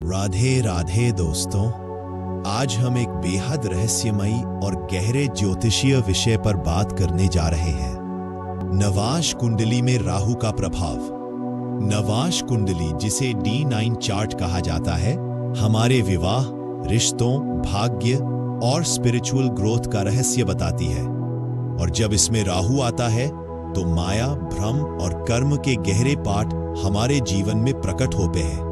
राधे राधे दोस्तों, आज हम एक बेहद रहस्यमयी और गहरे ज्योतिषीय विषय पर बात करने जा रहे हैं। नवाश कुंडली में राहु का प्रभाव। नवाश कुंडली, जिसे D9 चार्ट कहा जाता है, हमारे विवाह, रिश्तों, भाग्य और स्पिरिचुअल ग्रोथ का रहस्य बताती है। और जब इसमें राहु आता है तो माया, भ्रम और कर्म के गहरे पाठ हमारे जीवन में प्रकट होते हैं।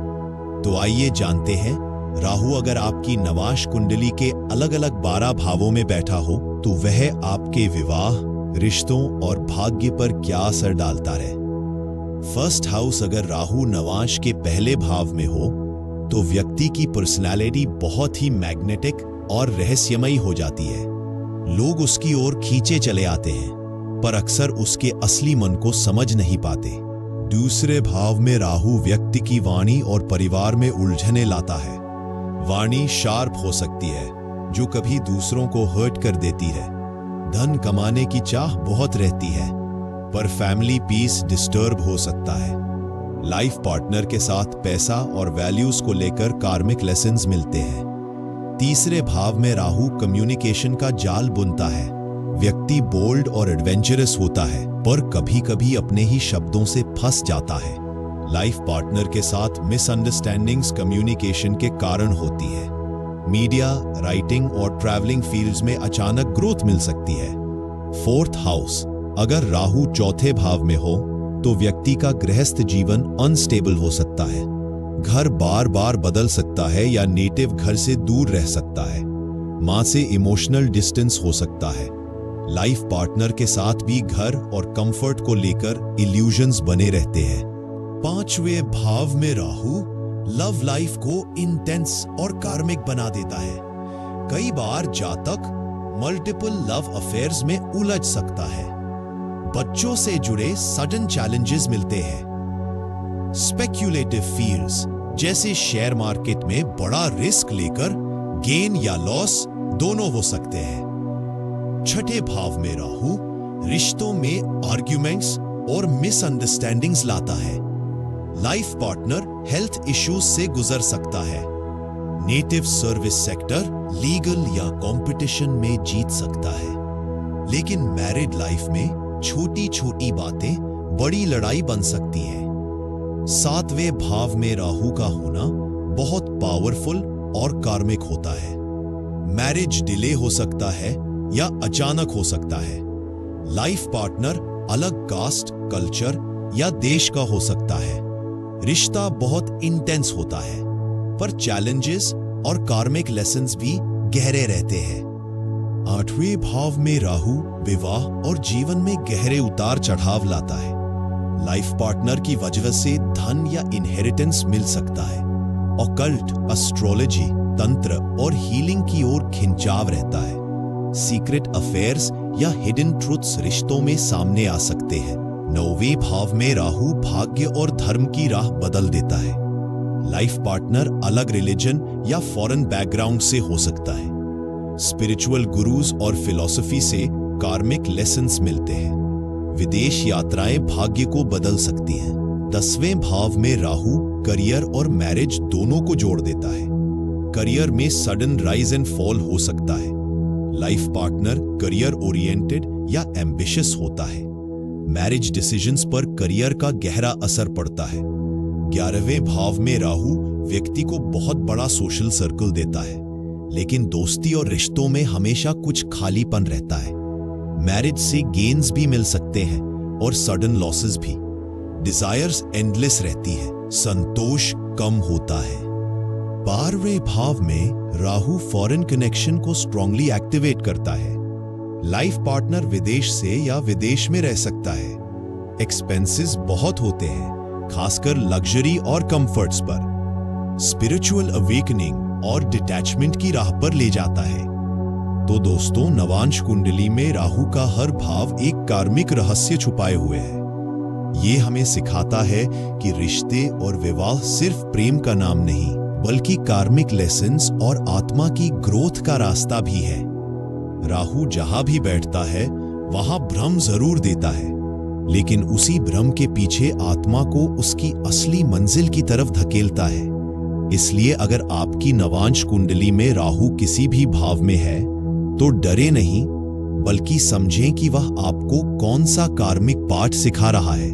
तो आइए जानते हैं, राहु अगर आपकी नवाश कुंडली के अलग अलग 12 भावों में बैठा हो तो वह आपके विवाह, रिश्तों और भाग्य पर क्या असर डालता है। फर्स्ट हाउस अगर राहु नवाश के पहले भाव में हो तो व्यक्ति की पर्सनालिटी बहुत ही मैग्नेटिक और रहस्यमयी हो जाती है। लोग उसकी ओर खींचे चले आते हैं, पर अक्सर उसके असली मन को समझ नहीं पाते। दूसरे भाव में राहु व्यक्ति की वाणी और परिवार में उलझने लाता है। वाणी शार्प हो सकती है, जो कभी दूसरों को हर्ट कर देती है। धन कमाने की चाह बहुत रहती है, पर फैमिली पीस डिस्टर्ब हो सकता है। लाइफ पार्टनर के साथ पैसा और वैल्यूज को लेकर कार्मिक लेसन्स मिलते हैं। तीसरे भाव में राहु कम्युनिकेशन का जाल बुनता है। व्यक्ति बोल्ड और एडवेंचरस होता है, पर कभी कभी अपने ही शब्दों से फंस जाता है। लाइफ पार्टनर के साथ मिसअंडरस्टैंडिंग्स कम्युनिकेशन के कारण होती है। मीडिया, राइटिंग और ट्रैवलिंग फील्ड्स में अचानक ग्रोथ मिल सकती है। फोर्थ हाउस अगर राहु चौथे भाव में हो तो व्यक्ति का गृहस्थ जीवन अनस्टेबल हो सकता है। घर बार बार बदल सकता है या नेटिव घर से दूर रह सकता है। मां से इमोशनल डिस्टेंस हो सकता है। लाइफ पार्टनर के साथ भी घर और कंफर्ट को लेकर इल्यूजन्स बने रहते हैं। पांचवें भाव में राहु लव लाइफ को इंटेंस और कार्मिक बना देता है। कई बार जातक मल्टीपल लव अफेयर्स में उलझ सकता है। बच्चों से जुड़े सडन चैलेंजेस मिलते हैं। स्पेक्युलेटिव फील्ड्स जैसे शेयर मार्केट में बड़ा रिस्क लेकर गेन या लॉस दोनों हो सकते हैं। छठे भाव में राहु रिश्तों में आर्ग्यूमेंट्स और मिसअंडरस्टैंडिंग्स लाता है। लाइफ पार्टनर हेल्थ इश्यूज से गुजर सकता है। नेटिव सर्विस सेक्टर लीगल या कंपटीशन में जीत सकता है। लेकिन मैरिड लाइफ में छोटी छोटी बातें बड़ी लड़ाई बन सकती हैं। सातवें भाव में राहु का होना बहुत पावरफुल और कार्मिक होता है। मैरिज डिले हो सकता है या अचानक हो सकता है। लाइफ पार्टनर अलग कास्ट, कल्चर या देश का हो सकता है। रिश्ता बहुत इंटेंस होता है, पर चैलेंजेस और कार्मिक लेसन्स भी गहरे रहते हैं। आठवें भाव में राहु विवाह और जीवन में गहरे उतार चढ़ाव लाता है। लाइफ पार्टनर की वजह से धन या इनहेरिटेंस मिल सकता है। ऑकल्ट, एस्ट्रोलॉजी, तंत्र और हीलिंग की ओर खिंचाव रहता है। सीक्रेट अफेयर्स या हिडन ट्रुथ्स रिश्तों में सामने आ सकते हैं। नौवें भाव में राहु भाग्य और धर्म की राह बदल देता है। लाइफ पार्टनर अलग रिलीजन या फॉरेन बैकग्राउंड से हो सकता है। स्पिरिचुअल गुरुज और फिलॉसफी से कार्मिक लेसन्स मिलते हैं। विदेश यात्राएं भाग्य को बदल सकती हैं। 10वें भाव में राहु करियर और मैरिज दोनों को जोड़ देता है। करियर में सडन राइज एंड फॉल हो सकता है। लाइफ पार्टनर करियर ओरिएंटेड या एम्बिशियस होता है। मैरिज डिसीजंस पर करियर का गहरा असर पड़ता है। 11वें भाव में राहु व्यक्ति को बहुत बड़ा सोशल सर्कल देता है, लेकिन दोस्ती और रिश्तों में हमेशा कुछ खालीपन रहता है। मैरिज से गेन्स भी मिल सकते हैं और सडन लॉसेस भी। डिजायर्स एंडलेस रहती है, संतोष कम होता है। 12वें भाव में राहु फॉरेन कनेक्शन को स्ट्रांगली एक्टिवेट करता है। लाइफ पार्टनर विदेश से या विदेश में रह सकता है। एक्सपेंसेस बहुत होते हैं, खासकर लग्जरी और कंफर्ट्स पर। स्पिरिचुअल अवेकनिंग और डिटैचमेंट की राह पर ले जाता है। तो दोस्तों, नवांश कुंडली में राहु का हर भाव एक कार्मिक रहस्य छुपाए हुए है। ये हमें सिखाता है कि रिश्ते और विवाह सिर्फ प्रेम का नाम नहीं, बल्कि कार्मिक लेसन्स और आत्मा की ग्रोथ का रास्ता भी है। राहु जहां भी बैठता है वहां भ्रम जरूर देता है, लेकिन उसी भ्रम के पीछे आत्मा को उसकी असली मंजिल की तरफ धकेलता है। इसलिए अगर आपकी नवांश कुंडली में राहु किसी भी भाव में है तो डरे नहीं, बल्कि समझें कि वह आपको कौन सा कार्मिक पाठ सिखा रहा है।